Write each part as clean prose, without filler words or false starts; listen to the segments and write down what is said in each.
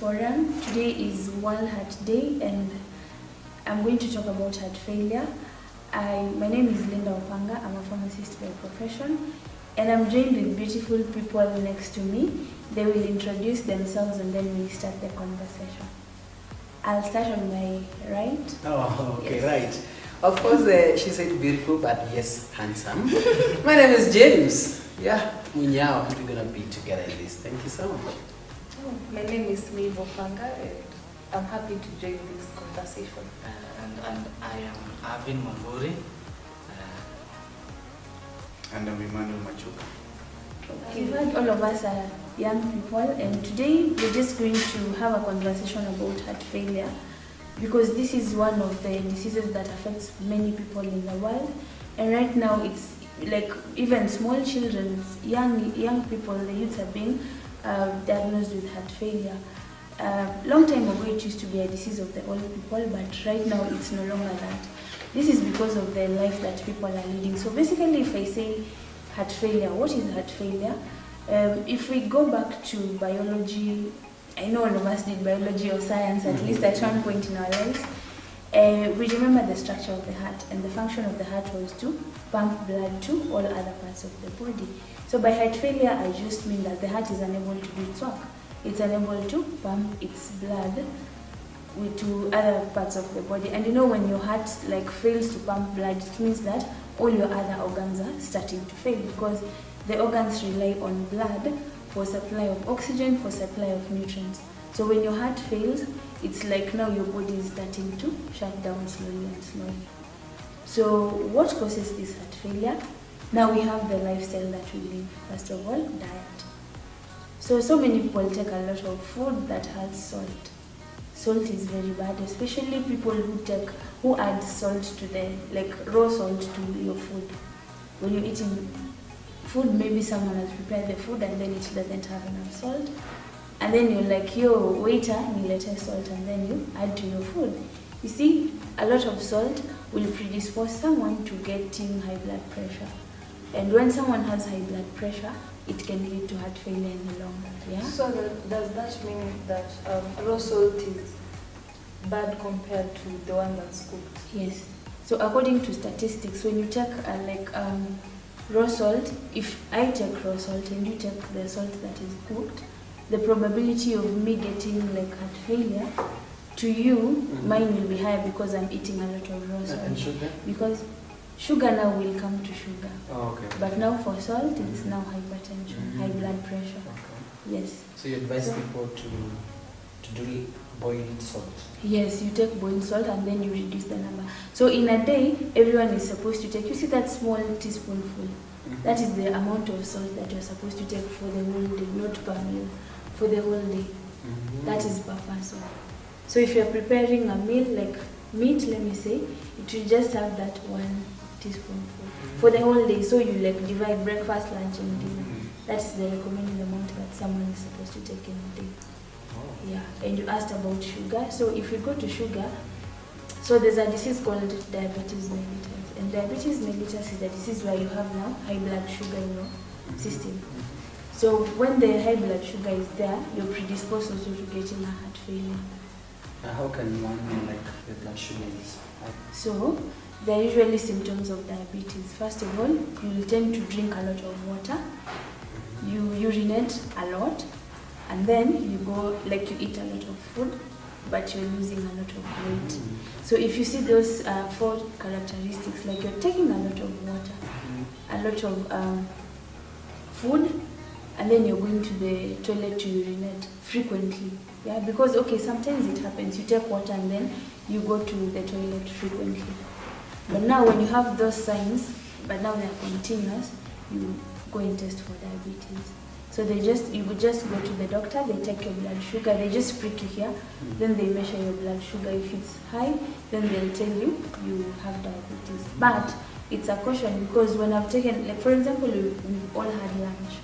forum. Today is World Heart Day and I'm going to talk about heart failure. My name is Linda Opanga. I'm a pharmacist by profession and I'm joined with beautiful people next to me. They will introduce themselves and then we'll start the conversation. I'll start on my right. Oh, okay, Yes. right. Of course, she said beautiful, but yes, handsome. My name is James. Yeah, Munyao, and we're gonna be together in this. Thank you so much. My name is Linda Opanga and I'm happy to join this conversation. And I am Avin Mamburi. And I'm Emmanuel Machuka. You've heard all of us are young people and today we're just going to have a conversation about heart failure because this is one of the diseases that affects many people in the world, and right now it's like even small children, young people, the youths are being diagnosed with heart failure. Long time ago it used to be a disease of the old people, but right now it's no longer that. This is because of the life that people are leading. So basically, if I say heart failure, what is heart failure? If we go back to biology, I know all of us did biology or science at least at one point in our lives. We remember the structure of the heart, and the function of the heart was to pump blood to all other parts of the body. So by heart failure, I just mean that the heart is unable to do its work. It's unable to pump its blood to other parts of the body. And you know, when your heart fails to pump blood, it means that all your other organs are starting to fail because the organs rely on blood for supply of oxygen, for supply of nutrients. So when your heart fails, it's like now your body is starting to shut down slowly and slowly. So what causes this heart failure? Now we have the lifestyle that we live. First of all, diet. So many people take a lot of food that has salt. Salt is very bad, especially people who add salt to raw salt to your food. When you're eating food, maybe someone has prepared the food and then it doesn't have enough salt. And then you're like, yo, waiter, nilete salt, and then you add to your food. You see, a lot of salt will predispose someone to getting high blood pressure. And when someone has high blood pressure, it can lead to heart failure in the long run. Yeah? So does that mean that raw salt is bad compared to the one that's cooked? Yes. So according to statistics, when you take raw salt, if I take raw salt and you take the salt that is cooked, the probability of me getting heart failure, to you, mine will be higher because I'm eating a lot of raw salt. And sugar? Because sugar now will come to sugar. Oh, okay. But now for salt, it's now hypertension, high blood pressure. Okay. Yes. So you advise people to do boiled salt? Yes, you take boiled salt and then you reduce the number. So in a day, everyone is supposed to take, you see that small teaspoonful? That is the amount of salt that you're supposed to take for the whole day, not per meal, for the whole day. That is per person. So if you're preparing a meal like meat, let me say, it will just have that one teaspoonful for the whole day. So you divide breakfast, lunch and dinner. That is the recommended amount that someone is supposed to take in a day. Yeah, and you asked about sugar. So if you go to sugar, so there's a disease called diabetes mellitus. And diabetes mellitus is a disease where you have now high blood sugar in your system. So when the high blood sugar is there, you're predisposed also to getting a heart failure. How can one know the blood sugar is? So there are usually symptoms of diabetes. First of all, you will tend to drink a lot of water. You urinate a lot. And then you go, you eat a lot of food, but you're losing a lot of weight. So if you see those 4 characteristics, you're taking a lot of water, a lot of food, and then you're going to the toilet to urinate frequently. Yeah, because sometimes it happens, you take water and then you go to the toilet frequently. But now when you have those signs, but now they're continuous, you go and test for diabetes. So you would just go to the doctor, they take your blood sugar, they just prick you here, then they measure your blood sugar. If it's high, then they'll tell you have diabetes. But it's a caution because when I've taken, for example, we've all had lunch.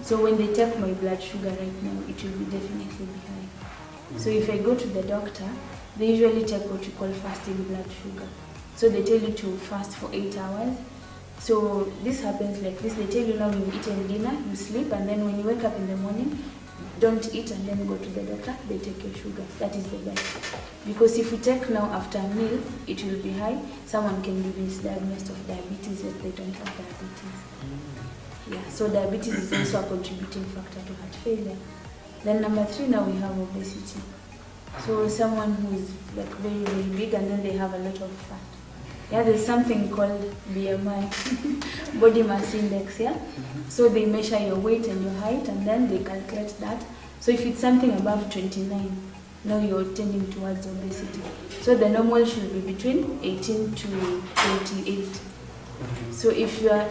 So when they take my blood sugar right now, it will be definitely be high. So if I go to the doctor, they usually take what you call fasting blood sugar. So they tell you to fast for 8 hours. So this happens like this. They tell you now you've eaten dinner, you sleep, and then when you wake up in the morning, don't eat and then go to the doctor, they take your sugar. That is the best. Because if you take now after a meal, it will be high. Someone can be misdiagnosed of diabetes if they don't have diabetes. Yeah, so diabetes is also a contributing factor to heart failure. Then number 3, now we have obesity. So someone who is like very, very big and then they have a lot of fat. Yeah, there's something called BMI, body mass index, yeah? So they measure your weight and your height and then they calculate that. So if it's something above 29, now you're tending towards obesity. So the normal should be between 18 to 28. So if you are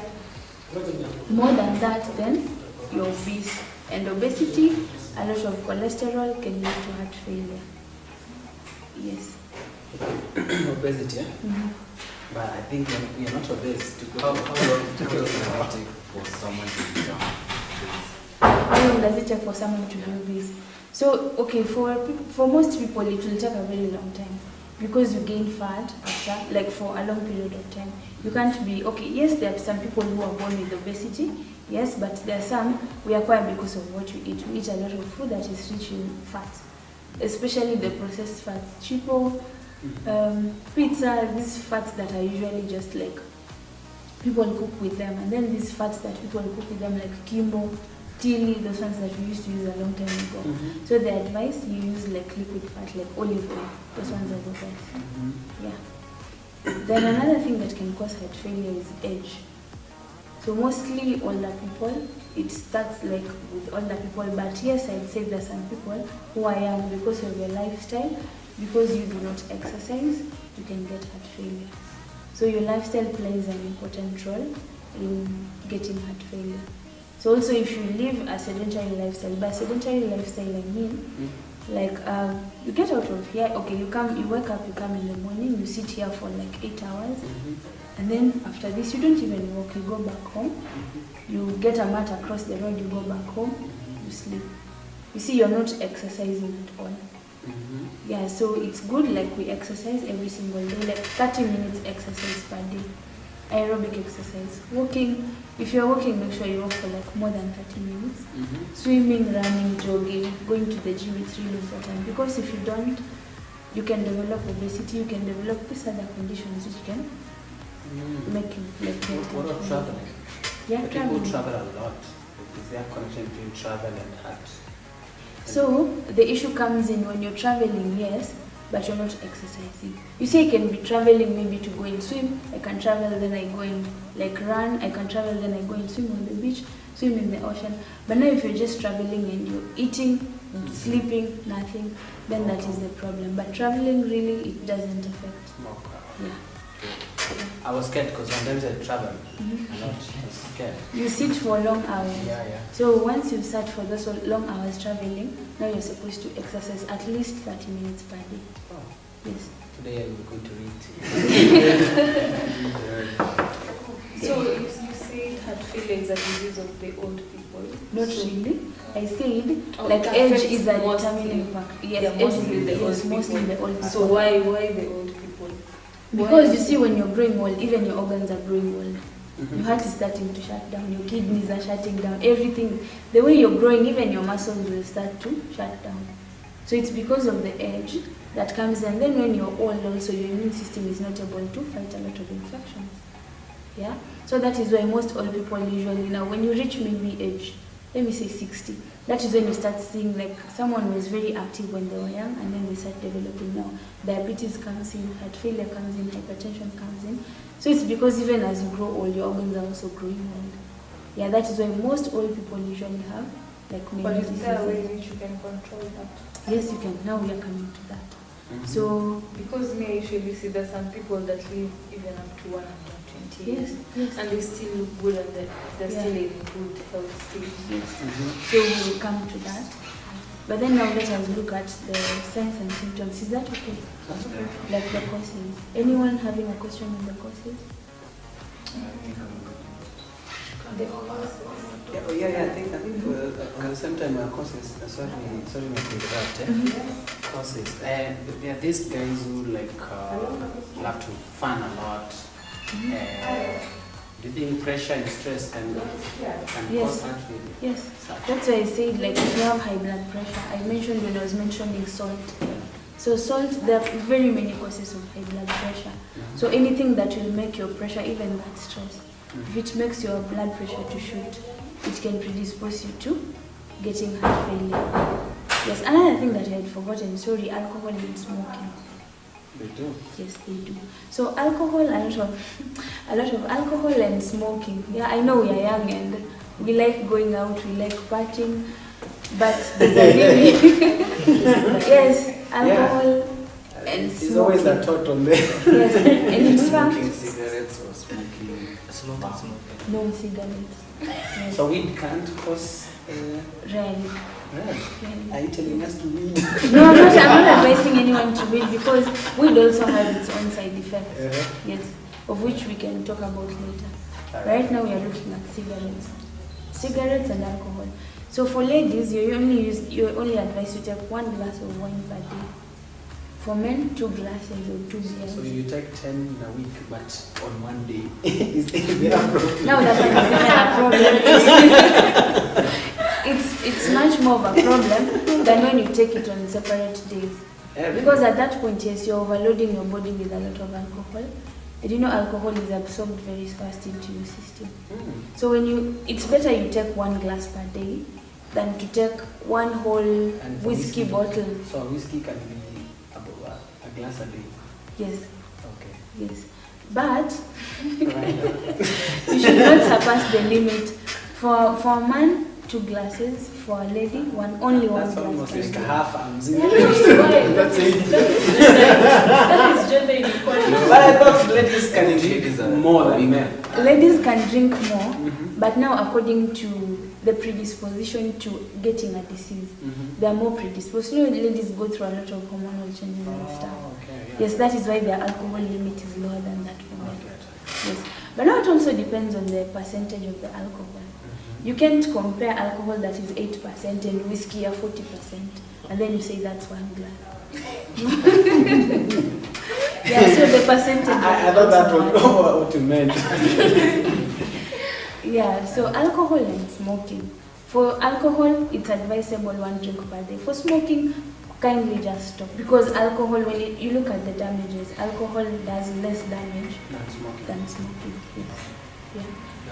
more than that, then you're obese. And obesity, a lot of cholesterol can lead to heart failure. Yes. Obesity, yeah? But I think we are not obese. How long does it take for someone to become obese? How long does it take for someone to be obese? So, okay, for most people, it will take a very long time because you gain fat after, like for a long period of time. You can't be, okay, yes, there are some people who are born with obesity, yes, but there are some we acquire because of what you eat. We eat a lot of food that is rich in fat, especially the processed fats, chipo, pizza, these fats that are usually just like people cook with them, and then these fats that people cook with them like kimbo, chili, those ones that we used to use a long time ago. So they advise you use like liquid fat, like olive oil. Those ones are the best. Yeah. Then another thing that can cause heart failure is age. So mostly older people, it starts like with older people, but yes, I'd say there are some people who are young because of your lifestyle, because you do not exercise, you can get heart failure. So your lifestyle plays an important role in getting heart failure. So also if you live a sedentary lifestyle, by sedentary lifestyle I mean, like you get out of here, okay, you wake up, you come in the morning, you sit here for like 8 hours, and then after this you don't even walk, you go back home, you get a mat across the road, you go back home, you sleep. You see, you're not exercising at all. Yeah, so it's good like we exercise every single day, like 30 minutes exercise per day. Aerobic exercise. Walking, if you're walking, make sure you walk for like more than 30 minutes. Swimming, running, jogging, going to the gym, it's really important, because if you don't, you can develop obesity, you can develop these other conditions which can make you like What about traveling? Yeah, People traveling. travel a lot. Is there a connection between travel and heart? So the issue comes in when you're traveling, yes, but you're not exercising. You see, I can be traveling maybe to go and swim, I can travel, then I go and like run, I can travel, then I go and swim on the beach, swim in the ocean. But now if you're just traveling and you're eating, sleeping, nothing, then that is the problem. But traveling really, it doesn't affect. Yeah. I was scared because sometimes I travel a lot. I was scared. You sit for long hours. Yeah. So once you've sat for those long hours traveling, now you're supposed to exercise at least 30 minutes per day. Oh. Yes. Today I'm going to read. So you say heart failure is a disease of the old people? Not So- really. I said Oh, like it age affects is a mostly- determining factor. Yes, Yeah, age mostly is- the old yes, mostly people. the old people. So why the old people? Because you see, when you're growing old, even your organs are growing old. Your heart is starting to shut down, your kidneys are shutting down, everything. The way you're growing, even your muscles will start to shut down. So it's because of the age that comes, and then when you're old also, your immune system is not able to fight a lot of infections. Yeah? So that is why most old people usually, now when you reach maybe age, let me say 60, that is when you start seeing like someone was very active when they were young, and then they start developing now. Diabetes comes in, heart failure comes in, hypertension comes in. So it's because even as you grow old, your organs are also growing old. Yeah, that is why most old people usually have like many But is there a way diseases. in which you can control that? Yes, you can. Now we are coming to that. So Because me, I usually see that some people that live even up to 120 years, yes, and they still look good, and they're Yeah. still in good health state. yes. So we will come to that. But then now let us look at the signs and symptoms. Is that okay? That's okay. Like the causes. Anyone having a question on the causes? Yeah. I think at the same time, causes. Sorry, my interrupt. Causes. There are these guys who like love to fun a lot. Do you think pressure and stress can Yes. cause heart failure? Yes. That's why I said, like, if you have high blood pressure, I mentioned when I was mentioning salt. So salt, there are very many causes of high blood pressure. So anything that will make your pressure, even that stress, if it makes your blood pressure to shoot, it can predispose you to getting heart failure. Yes, another thing that I had forgotten, sorry, alcohol and smoking. They do. Yes, they do. So alcohol, a lot of alcohol and smoking. Yeah, I know we are young and we like going out, we like partying, but there's a really yes, alcohol and It's smoking. always a thought on there. Yes, and in Smoking fact, cigarettes or smoking. Smoking. no cigarettes. Yes. So weed can't cause Rarely. Are you telling us to weed? No, I'm not advising anyone to weed because weed also has its own side effects. Yes, of which we can talk about later. Right now we are looking at cigarettes and alcohol. So for ladies, you're only advised to take 1 glass of wine per day. For men, 2 glasses or 2 beers. So you take 10 in a week, but on one day. Is there a problem? Now that's a problem. It's much more of a problem than when you take it on separate days. Because at that point, yes, you're overloading your body with a lot of alcohol. And you know alcohol is absorbed very fast into your system. So it's better you take 1 glass per day than to take 1 whole whiskey bottle. So a whiskey can be about a glass a day? Yes. Okay. Yes. But you should not surpass the limit. For a man, 2 glasses. For a lady, only one That's glass. almost like per day. half ounce. That's it. That is gender inequality. But I thought ladies can drink more than men. Ladies can drink more, but now according to the predisposition to getting a disease, they are more predisposed. You know, ladies go through a lot of hormonal changes and stuff. Okay, yeah. Yes, that is why their alcohol limit is lower than that for men. Yes, but now it also depends on the percentage of the alcohol. You can't compare alcohol that is 8% and whiskey at 40%, and then you say that's 1 glass. Yeah, so the percentage. I thought that was what you meant. Yeah, so alcohol and smoking. For alcohol, it's advisable 1 drink per day. For smoking, kindly just stop. Because alcohol, when you look at the damages, alcohol does less damage than smoking. Yes. Yeah.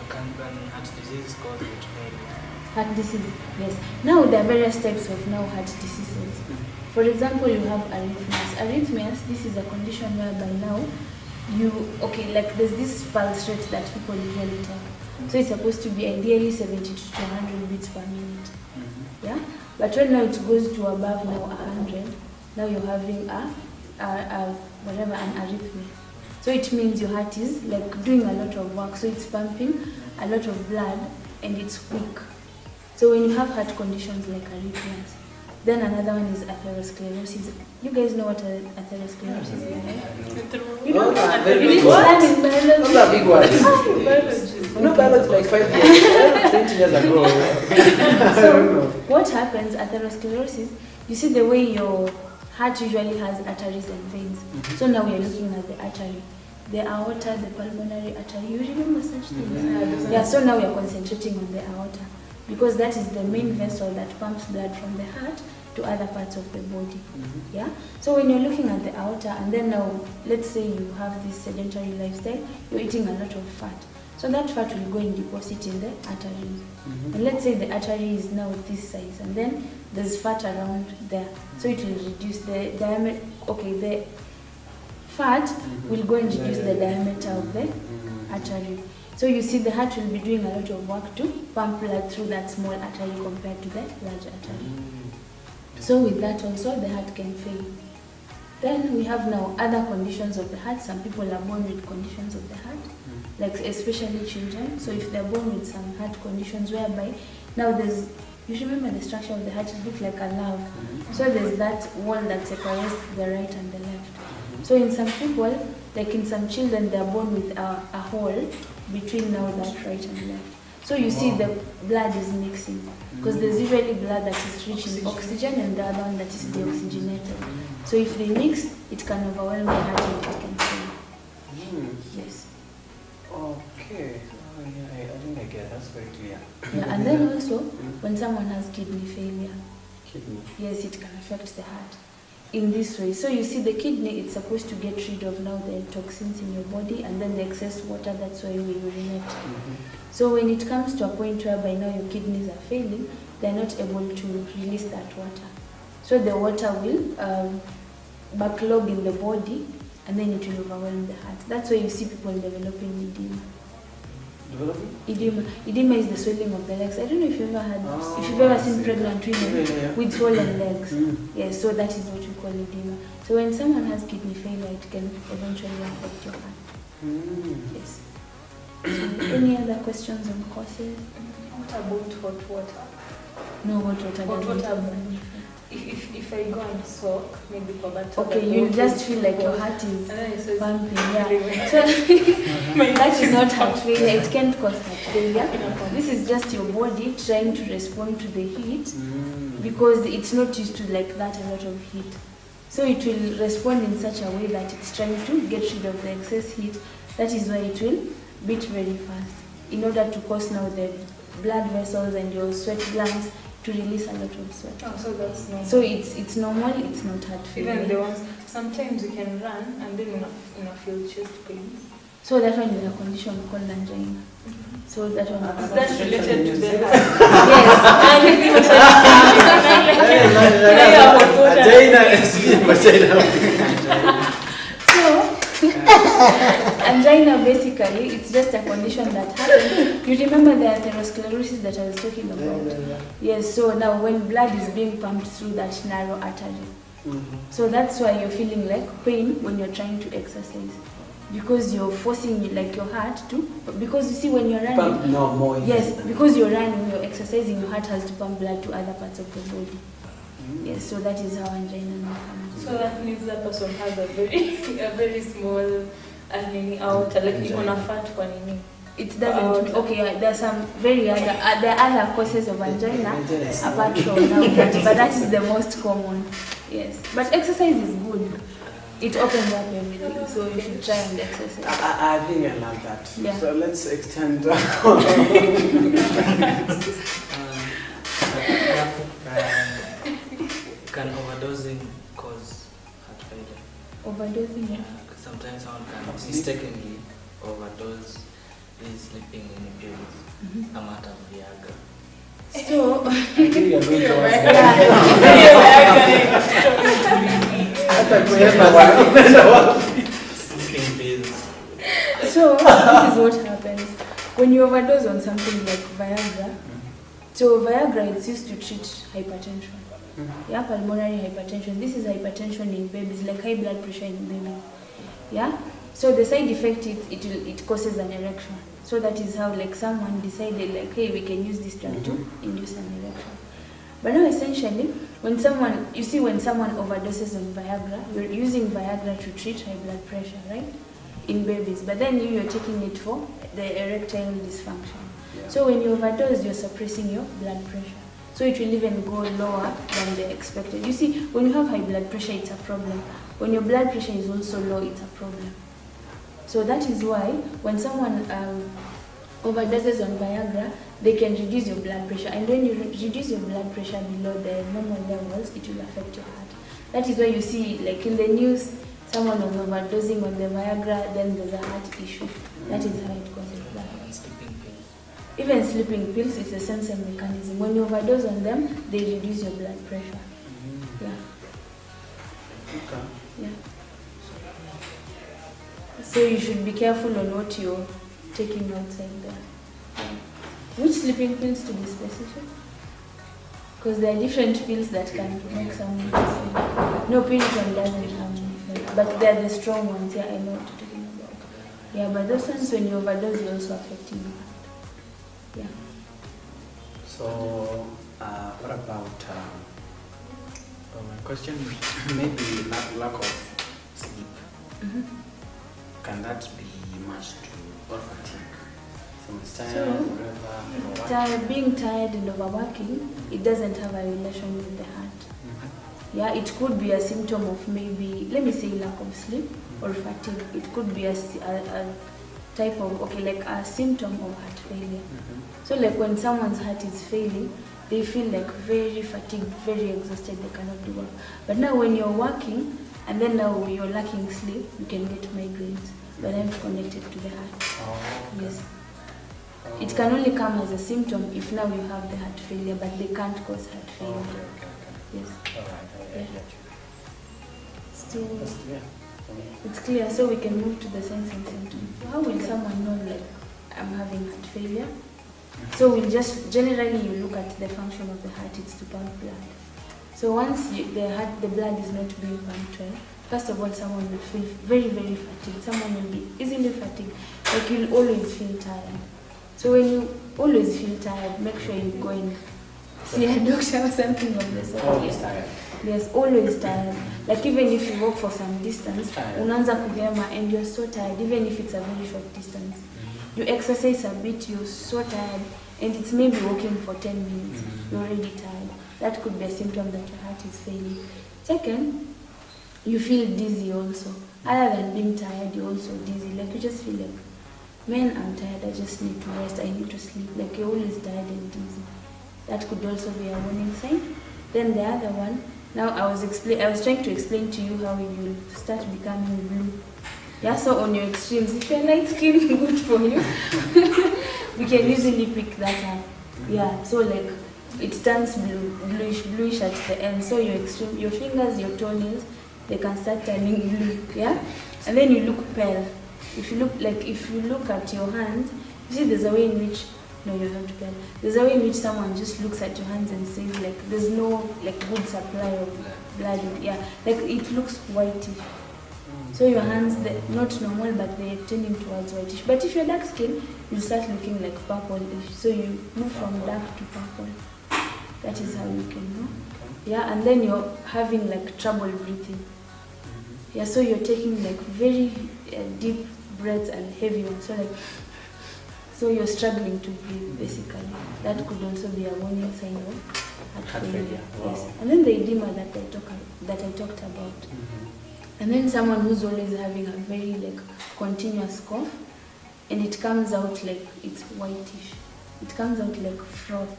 Can heart disease cause heart failure? Heart disease, yes. Now there are various types of heart diseases. For example, you have arrhythmias. Arrhythmias, this is a condition whereby now like there's this pulse rate that people usually take. So it's supposed to be ideally 70 to 100 beats per minute. Yeah? But when now it goes to above 100, now you're having an arrhythmia. So it means your heart is like doing a lot of work. So it's pumping a lot of blood and it's weak. So when you have heart conditions like arrhythmias, then another one is atherosclerosis. You guys know what atherosclerosis is, right? You know, very you big need to words. learn in biology. Those are big words. Biology. No, biology like 5 years, 20 years ago. I don't know. What happens, atherosclerosis, you see the way your heart usually has arteries and veins. So now we are looking at the artery. The aorta, the pulmonary artery. You remember such things? Yeah, so now we are concentrating on the aorta because that is the main vessel that pumps blood from the heart to other parts of the body. Yeah. So when you're looking at the aorta, and then now let's say you have this sedentary lifestyle, you're eating a lot of fat. So that fat will go and deposit in the arteries. And let's say the artery is now this size, and then there's fat around there. So it will reduce the diameter. Okay, the fat will go and reduce the diameter of the artery. So you see the heart will be doing a lot of work to pump blood through that small artery compared to the large artery. So with that also the heart can fail. Then we have now other conditions of the heart. Some people are born with conditions of the heart, like especially children. So if they're born with some heart conditions whereby now you remember the structure of the heart, it looks like a love. So there's that wall that separates the right and the left. So in some people, like in some children, they're born with a hole between now that right and left. So you see the blood is mixing because there's usually blood that is rich in oxygen and the other one that is deoxygenated. So if they mix, it can overwhelm the heart and it can fail. Yes. Okay. yeah, I think I get that's very clear. Yeah, and then also when someone has kidney failure, Kidney. yes, it can affect the heart in this way. So you see, the kidney, it's supposed to get rid of now the toxins in your body and then the excess water. That's why we urinate. So when it comes to a point whereby now your kidneys are failing, they're not able to release that water. So the water will backlog in the body and then it will overwhelm the heart. That's why you see people developing edema. Developing? Edema is the swelling of the legs. I don't know if you've ever had, if you've ever seen pregnant women with swollen legs. Yes, so that is what we call edema. So when someone has kidney failure, it can eventually affect your heart. Yes. So any other questions on causes? What about hot water? No, hot water Hot doesn't water, have any. if I go and soak, maybe for that. Okay, you just feel like your heart is and then it says pumping. Yeah. So that is not heart failure. It can't cause heart failure. This is just your body trying to respond to the heat because it's not used to like that a lot of heat. So it will respond in such a way that it's trying to get rid of the excess heat. That is why it will beat very fast in order to cause now the blood vessels and your sweat glands to release a lot of sweat. Oh, so that's normal. So it's normal, it's not heart failure. Even the ones, sometimes you can run and then you feel chest pains. So that one is a condition called angina. So that one is That's related to the heart. Angina basically, it's just a condition that happens. You remember the atherosclerosis that I was talking about? Yes, so now when blood is being pumped through that narrow artery. So that's why you're feeling like pain when you're trying to exercise. Because you're forcing like your heart to, because you see when you're running, Pump more. yes, because you're running, you're exercising, your heart has to pump blood to other parts of the body. Yes, so that is how angina comes. So that means that person has a very small outer, like on a fat one. It doesn't. Okay, there's some very other. There are other causes of angina apart from now that, but that is the most common. Yes, but exercise is good. It opens up everything, so you should try and exercise. I think I love that. Yeah. So let's extend. Can overdosing cause heart failure? Overdosing. Yeah, 'cause sometimes someone can mistakenly overdose these sleeping pills. I'm out of Viagra. So, I think you're going to Sleeping pills. so this is what happens when you overdose on something like Viagra. So Viagra is used to treat hypertension. Yeah, pulmonary hypertension. This is hypertension in babies, like high blood pressure in babies. Yeah. So the side effect it causes an erection. So that is how like someone decided like, hey, we can use this drug to induce an erection. But now essentially, when someone overdoses on Viagra, you're using Viagra to treat high blood pressure, right? In babies. But then you're taking it for the erectile dysfunction. Yeah. So when you overdose, you're suppressing your blood pressure. So it will even go lower than the expected. You see, when you have high blood pressure, it's a problem. When your blood pressure is also low, it's a problem. So that is why when someone overdoses on Viagra, they can reduce your blood pressure. And when you reduce your blood pressure below the normal levels, it will affect your heart. That is why you see, like in the news, someone was overdosing on the Viagra, then there's a heart issue. That is how it causes that. And sleeping pills. Even sleeping pills, it's the same mechanism. When you overdose on them, they reduce your blood pressure. Yeah. Okay. Yeah. So you should be careful on what you're taking outside there. Yeah. Which sleeping pills to be specific? Because there are different pills that can make someone sleep. No, Piriton doesn't have any, but they're the strong ones. Yeah, I know what you're talking about. Yeah, but those ones, when you overdose, you're also affecting your heart. Yeah. So, what about My question is, maybe lack of sleep? Can that be matched to or fatigue? Someone's tired, whatever. Being tired and overworking, it doesn't have a relation with the heart. Yeah, it could be a symptom of maybe, let me say, lack of sleep or fatigue. It could be a type of, like a symptom of heart failure. So like when someone's heart is failing, they feel like very fatigued, very exhausted, they cannot do work. But now when you're working, and then now you're lacking sleep, you can get migraines, but I'm connected to the heart. Yes. It can only come as a symptom if now you have the heart failure, but they can't cause heart failure. Yes. Alright, Still, that's clear. it's clear, so we can move to the signs and symptoms. How will someone know like I'm having heart failure? So we'll just, generally you look at the function of the heart, it's to pump blood. So once the blood is not being pumped well, first of all someone will feel very, very fatigued. Someone will be easily fatigued, like you'll always feel tired. So when you always feel tired, make sure you go and see a doctor or something of the sort. Always tired. Yes, always tired. Like even if you walk for some distance, unaanza kugema and you're so tired, even if it's a very short distance. You exercise a bit, you're so tired, and it's maybe walking for 10 minutes, you're already tired. That could be a symptom that your heart is failing. Second, you feel dizzy also. Other than being tired, you're also dizzy. Like you just feel like, man, I'm tired, I just need to rest, I need to sleep. Like you're always tired and dizzy. That could also be a warning sign. Then the other one, now I was trying to explain to you how you start becoming blue. Yeah, so on your extremes, if you're light skin, good for you. We can easily pick that up. Yeah, so like it turns bluish at the end. So your extreme, your fingers, your toenails, they can start turning blue. Yeah, and then you look pale. If you look at your hands, you see there's a way in which you're not pale. There's a way in which someone just looks at your hands and says like there's no like good supply of blood. Yeah, like it looks whitish. So your hands, they're not normal, but they're tending towards whitish. But if you're dark skin, you start looking like purplish. So you move from dark to purple. That is how you can know. Yeah, and then you're having like trouble breathing. Yeah, so you're taking like very deep breaths and heavy ones. So you're struggling to breathe basically. That could also be a warning sign of heart failure. Wow. Yes. And then the edema that I talked about. And then someone who's always having a very like continuous cough, and it comes out like it's whitish. It comes out like froth.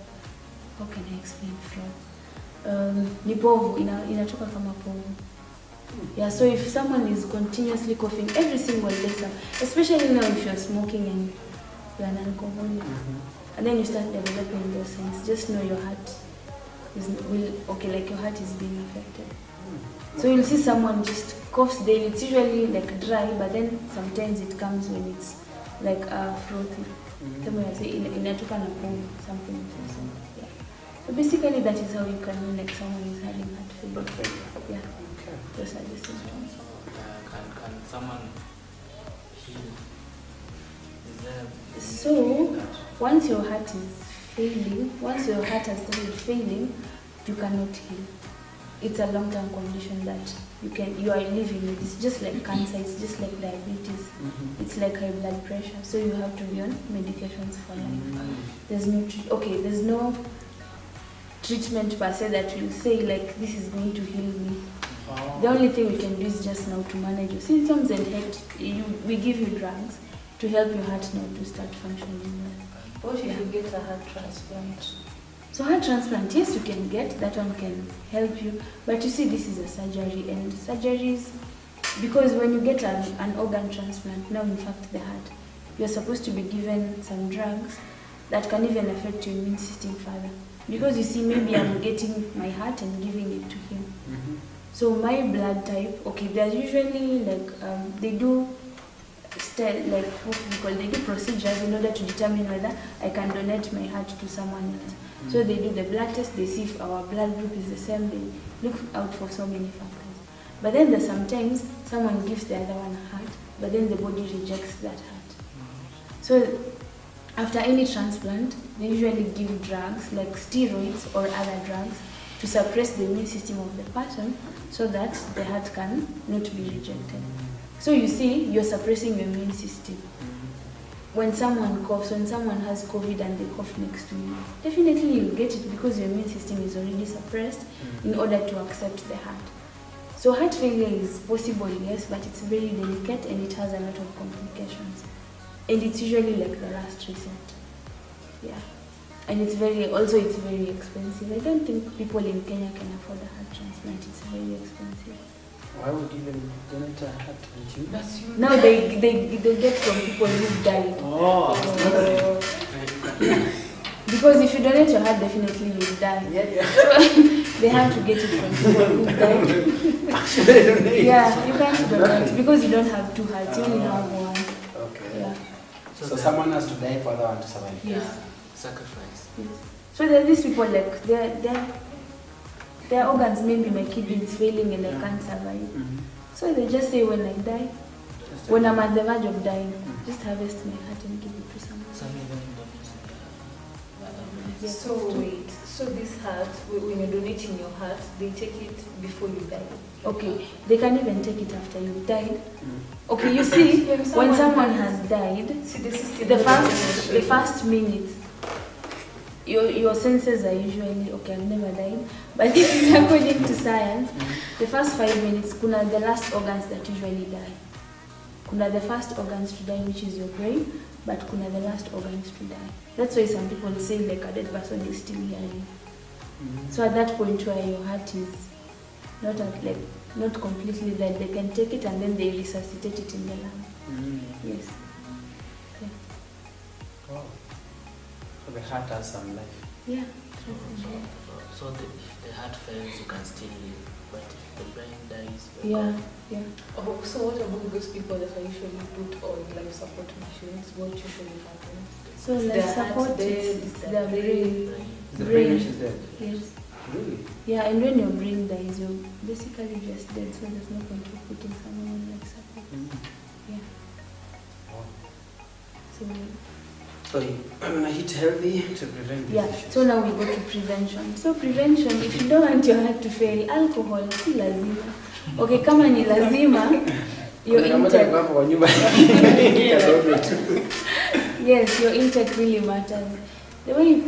How can I explain froth? Ni povu, inatoka kama povu. Yeah, so if someone is continuously coughing every single day, especially now if you're smoking and you're an alcoholic, and then you start developing those signs, just know your heart your heart is being affected. So you'll see someone just coughs daily. It's usually like dry, but then sometimes it comes when it's like frothy. Inatoka na povu, something like that. Yeah. So basically that is how you can know like someone is having heart failure. Yeah. Okay. Those are the symptoms. Can someone heal? Is there So once your heart is failing, once your heart has started failing, you cannot heal. It's a long-term condition that you are living with. It's just like cancer, it's just like diabetes, it's like high blood pressure. So you have to be on medications for life. There's no treatment per se that will say like this is going to heal me. The only thing we can do is just now to manage your symptoms and we give you drugs to help your heart now to start functioning well. What if you get a heart transplant? So heart transplant, yes, you can get, that one can help you. But you see, this is a surgery, and surgeries, because when you get an organ transplant, now in fact the heart, you're supposed to be given some drugs that can even affect your immune system further. Because you see, maybe I'm getting my heart and giving it to him. So my blood type, they're usually like, they do procedures in order to determine whether I can donate my heart to someone else. So they do the blood test, they see if our blood group is the same, they look out for so many factors. But then there's sometimes someone gives the other one a heart, but then the body rejects that heart. So after any transplant, they usually give drugs like steroids or other drugs to suppress the immune system of the person so that the heart can not be rejected. So you see, you're suppressing your immune system. When someone coughs, when someone has COVID and they cough next to you, definitely you'll get it because your immune system is already suppressed in order to accept the heart. So heart failure is possible, yes, but it's very delicate and it has a lot of complications. and it's usually like the last resort. Yeah, and it's very expensive. I don't think people in Kenya can afford a heart transplant. It's very expensive. Why would you even donate a heart to you? No, they get from people who died. Oh, Because if you donate your heart, definitely you will die. yeah. So they have to get it from people who died. Actually, I don't know. Yeah, you can't donate because you don't have two hearts. You only have one. Okay. Yeah. So someone has to die for the other one to survive. Yes. Sacrifice. Yes. So there are these people like their organs, maybe my kidney is failing and I can't survive. Mm-hmm. So they just say when I die, when I'm at the verge of dying, just harvest my heart and give it to someone. Some even Yes. So wait, so this heart, when you're donating your heart, they take it before you die? Okay, they can even take it after you've died. Mm. Okay, you see, When when someone someone has died, See, the system the first minute, your senses are usually okay. I've never died, but this is according to science. The first 5 minutes, kuna the last organs that usually die. Kuna the first organs to die, which is your brain, but kuna the last organs to die. That's why some people say like a dead person is still hearing. So at that point where your heart is not completely dead, they can take it and then they resuscitate it in the lung. Yes. Yeah. Oh. So the heart has some life. Yeah. So the heart fails, you can still live, but if the brain dies, Yeah. Yeah. Oh, so what about those people that are usually put on life support machines? What usually happens? So Is life their heart support dead? is Is the their brain. The Brain. brain is dead. Yes. Really? Yeah, and when your brain dies, you're basically just dead, so there's no point of putting someone on life support. Yeah. Oh. So So I'm gonna eat healthy to prevent these yeah. issues. So now we go to prevention. So prevention, if you don't want your heart to fail, alcohol si lazima. Okay, kama ni lazima, your intake. Yes, your intake really matters. The way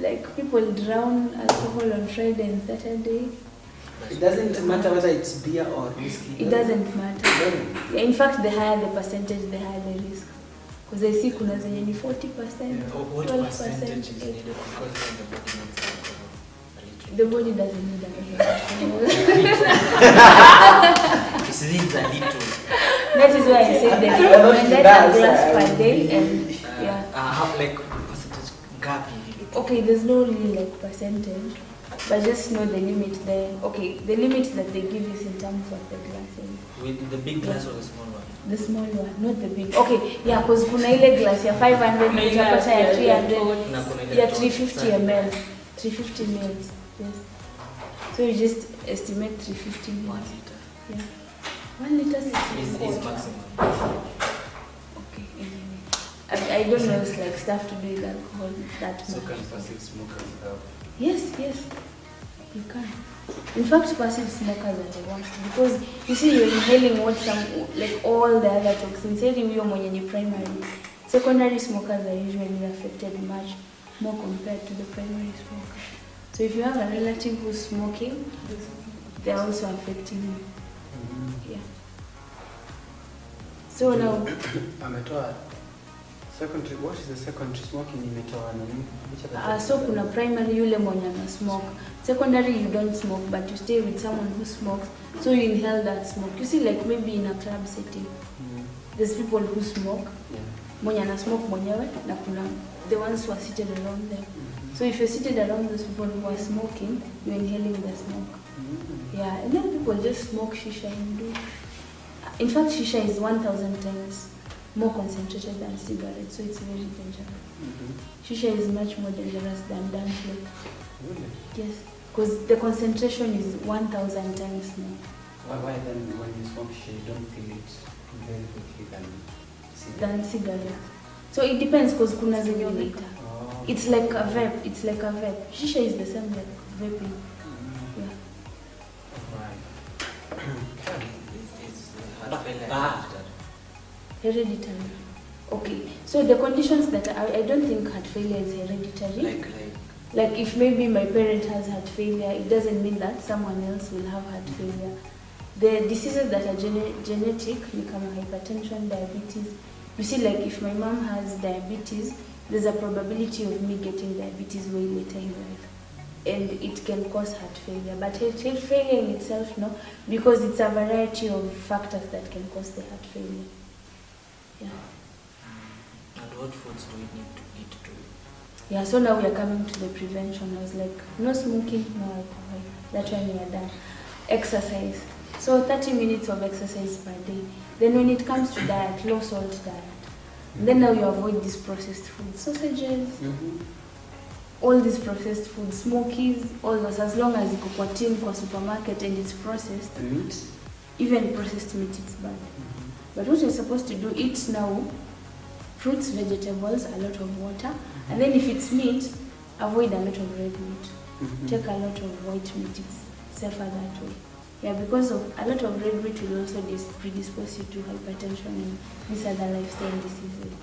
like people drown alcohol on Friday and Saturday, It doesn't matter whether it's beer or whiskey. it doesn't matter. It doesn't. Yeah, in fact, the higher the percentage, the higher the risk. Because I see kuna zenye ni 40%, what 12%. percentage is needed because then the body needs alcohol? A little. The body doesn't need alcohol. It needs a little. That is why I said that recommended a glass per day and yeah. How like percentage gap hivi? Okay, there's no really like percentage, but just know the limit there. Okay, the limit that they give is in terms of the glasses. With the big glass or the small one? The small one, not the big. Okay, yeah, because kuna ile glass ya 500 na utapata ya 300 Na kuna ile ya tall 350 size. ml. 350 ml. Yes. So you just estimate 350 1 ml. liter. Yeah. 1 liter Is maximum. Okay, anyway. I don't know, it's like stuff to do with alcohol that So much. can passive smokers help? Yes, yes, you can. In fact, passive smokers are the worst because you see you're inhaling what like all the other toxins. Heri huyo mwenye ni primary. Secondary smokers are usually affected much more compared to the primary smoker. So if you have a relative who's smoking, they're also affecting you. Yeah. So now, Ametoa secondary. What is the secondary smoking? Imetoa nini? Which other so kuna primary yule mwenye ana smoke. Secondary you don't smoke, but you stay with someone who smokes, so you inhale that smoke. You see, like maybe in a club setting, there's people who smoke. Yeah. Mwenye ana smoke mwenyewe na kuna the ones who are seated around them. So if you're seated around those people who are smoking, you're inhaling the smoke. Yeah, and then people just smoke shisha and do. In fact, shisha is 1,000 times more concentrated than cigarettes, so it's very dangerous. Shisha is much more dangerous than danflo. Really? Yes, because the concentration is 1,000 times more Why then when you smoke shisha you don't feel it very quickly than cigarettes? So it depends, because kuna zenye later. Oh. It's like a vape. It's like a vape. Shisha is the same like vaping. Yeah. Right. Is heart failure Hereditary. Okay. So the conditions that I don't think heart failure is hereditary. Like if maybe my parent has heart failure, it doesn't mean that someone else will have heart failure. The diseases that are genetic, like hypertension, diabetes, You see, like if my mom has diabetes, there's a probability of me getting diabetes way later in life. And it can cause heart failure. But heart failure in itself, no, because it's a variety of factors that can cause the heart failure. Yeah. And what foods do we need to eat to? Yeah, so now we are coming to the prevention. I was like, no smoking, no alcohol. That one we are done. Exercise. So 30 minutes of exercise per day. Then when it comes to diet, low salt diet. And then now you avoid these processed foods, sausages, all these processed foods, smokies, all those, as long as iko kwa tin kwa supermarket and it's processed. Even processed meat, it's bad. But what you're supposed to do, eat now fruits, vegetables, a lot of water. And then if it's meat, avoid a lot of red meat. Take a lot of white meat, it's safer that way. Yeah, because of a lot of red meat will also predispose you to hypertension and these other lifestyle diseases.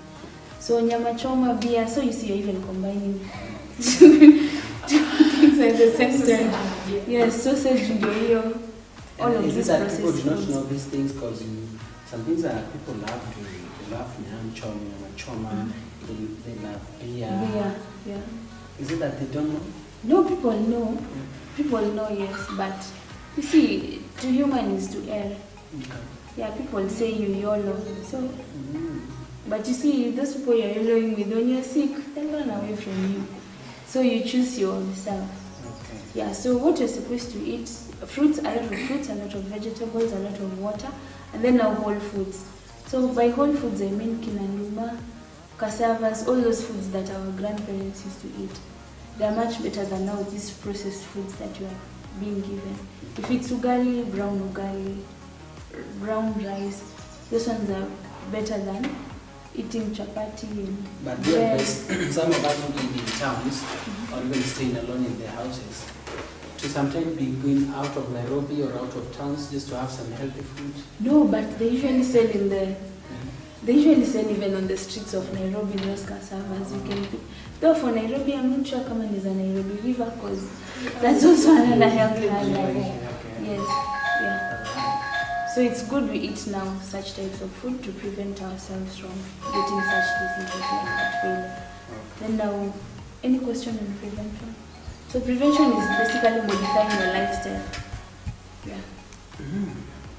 So nyama choma, beer, so you see you're even combining two things at the same time. Yes, sausage, ndio, all of these processed people do not foods. know these things because some things that people love to, they love nyama choma, they love beer. Beer, yeah. Is it that they don't know? No, people know. People know, yes, but you see, to human is to err. Yeah, people say you YOLO. So, but you see, those people you're YOLOing with, when you're sick, they run away from you. So you choose yourself. Okay. Yeah, so what you're supposed to eat, fruits, a lot of fruits, a lot of vegetables, a lot of water, and then now whole foods. So by whole foods, I mean kinanduma, cassavas, all those foods that our grandparents used to eat. They are much better than now these processed foods that you are being given. If it's ugali, brown rice, those ones are better than eating chapati and But bread. some of us who live in towns or even staying alone in their houses, to sometimes be going out of Nairobi or out of towns just to have some healthy food. No, but they usually sell in the. They usually sell even on the streets of Nairobi, those cassavas. You can pick. Though for Nairobi, I'm not sure kama there's a Nairobi river because that's also another health hazard. Yes, yeah. So it's good we eat now such types of food to prevent ourselves from getting such diseases like heart failure. Then now, any question on prevention? So prevention is basically modifying your lifestyle. Yeah.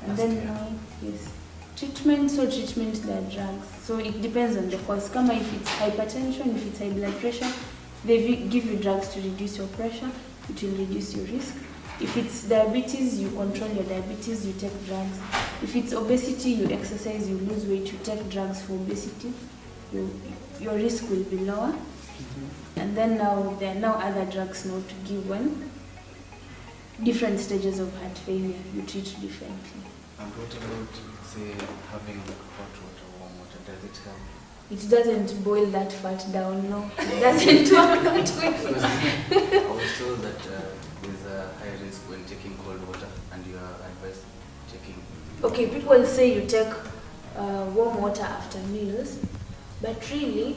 And then now, yes. Treatment, so treatment, there are drugs. So it depends on the cause. Kama if it's hypertension, if it's high blood pressure, they give you drugs to reduce your pressure. It will reduce your risk. If it's diabetes, you control your diabetes, you take drugs. If it's obesity, you exercise, you lose weight, you take drugs for obesity. Your risk will be lower. And then now there are now other drugs now to give when different stages of heart failure, you treat differently. And what about, say, having hot water, warm water? Does it help? It doesn't boil that fat down, no. It doesn't work that way. I was told that there's a high risk when taking cold water, and you are advised taking. Okay, people say you take warm water after meals, but really,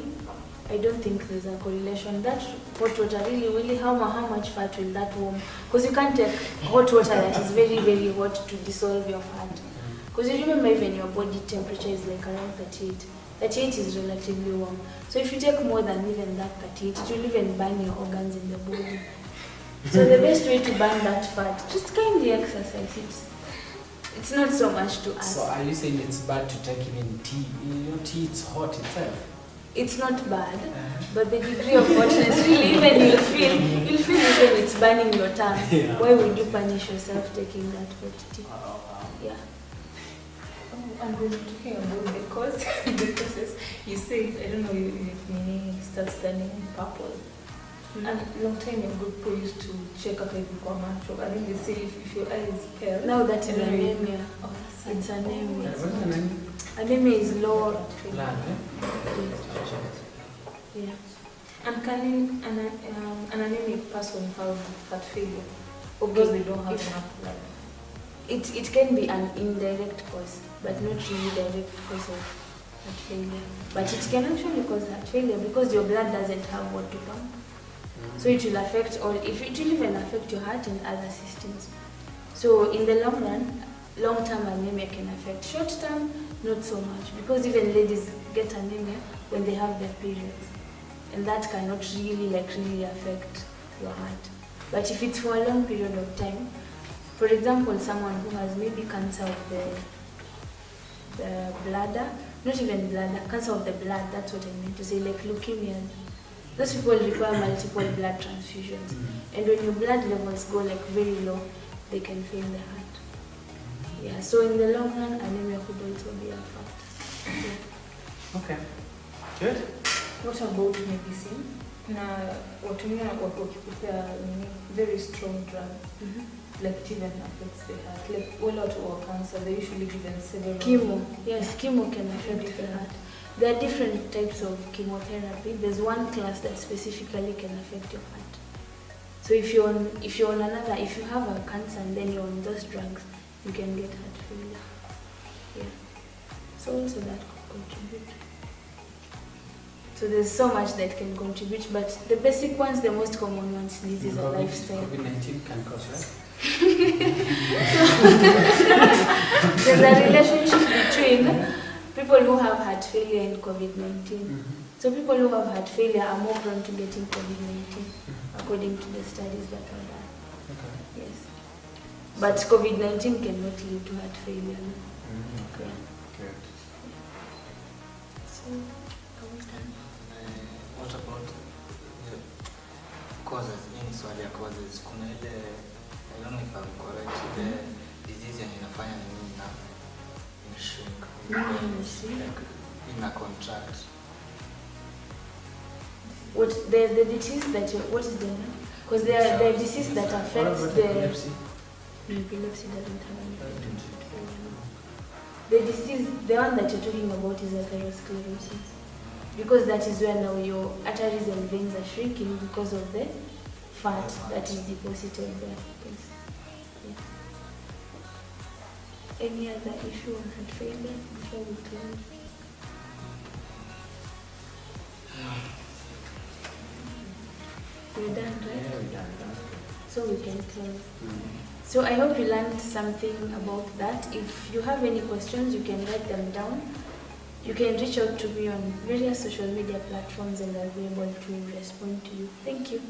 I don't think there's a correlation. That hot water really, how much fat will that warm? Because you can't take hot water that is very, very hot to dissolve your fat. Because you remember even your body temperature is like around 38. 38 is relatively warm. So if you take more than even that 38, it will even burn your organs in the body. So the best way to burn that fat, just kindly exercise. It's not so much to ask. So are you saying it's bad to take even tea? You know, tea, it's hot itself. It's not bad, but the degree of hotness, really, even you'll feel even it's burning your tongue. Yeah. Why would you punish yourself taking that hot tea? Yeah. And when you're talking about the cause, the process, you say, I don't know if meaning starts turning purple. And long time ago, people used to check up every macho. I think they say if your eye is pale. Now that is anemia. Oh, It's anemia. What's the name? Anemia is low Blood, Yeah. And can an anemic person have heart failure? Or because they don't have enough blood? It can be an indirect cause, but not really direct cause of heart failure. But it can actually cause heart failure because your blood doesn't have what to pump. So it will affect it will even affect your heart and other systems. So in the long run, long-term anemia can affect short-term, not so much, because even ladies get anemia when they have their periods, and that cannot really affect your heart. But if it's for a long period of time, for example, someone who has maybe cancer of the bladder, not even bladder, cancer of the blood, that's what I meant to say, like leukemia. Those people require multiple blood transfusions. And when your blood levels go like very low, they can fail the heart. Yeah, so in the long run, anemia could also be a factor. Yeah. Okay. Good. What about medicine? Na watumia wakipea very strong drugs. Like it even affects the heart. Like all out of cancer, they usually given several. Chemo. Yes, chemo can affect the heart. There are different types of chemotherapy. There's one class that specifically can affect your heart. So if you have a cancer and then you're on those drugs, you can get heart failure. Yeah. So also that could contribute. So there's so much that can contribute, but the basic ones, the most common ones, this is a lifestyle. COVID-19 can cause that. There's a relationship between people who have heart failure and COVID-19. So people who have heart failure are more prone to getting COVID-19, according to the studies that are done. Okay. Yes. But COVID-19 cannot lead to heart failure. Okay. Yeah. Good. So, are we done? What about the causes? Any swali ya causes? Kuna ile, I don't know if I'm correct, the disease yenye inafanya nini na shrink. Like in a contract. What the disease that what is the name? Because they are the disease that affects the epilepsy. No, epilepsy doesn't have anything. The disease, the one that you're talking about, is atherosclerosis, because that is where now your arteries and veins are shrinking because of the fat that is deposited there. Yes. Yeah. Any other issue on heart failure before we close? We're done, right? Yeah, we're done. So we can close. So I hope you learned something about that. If you have any questions, you can write them down. You can reach out to me on various social media platforms and I'll be able to respond to you. Thank you.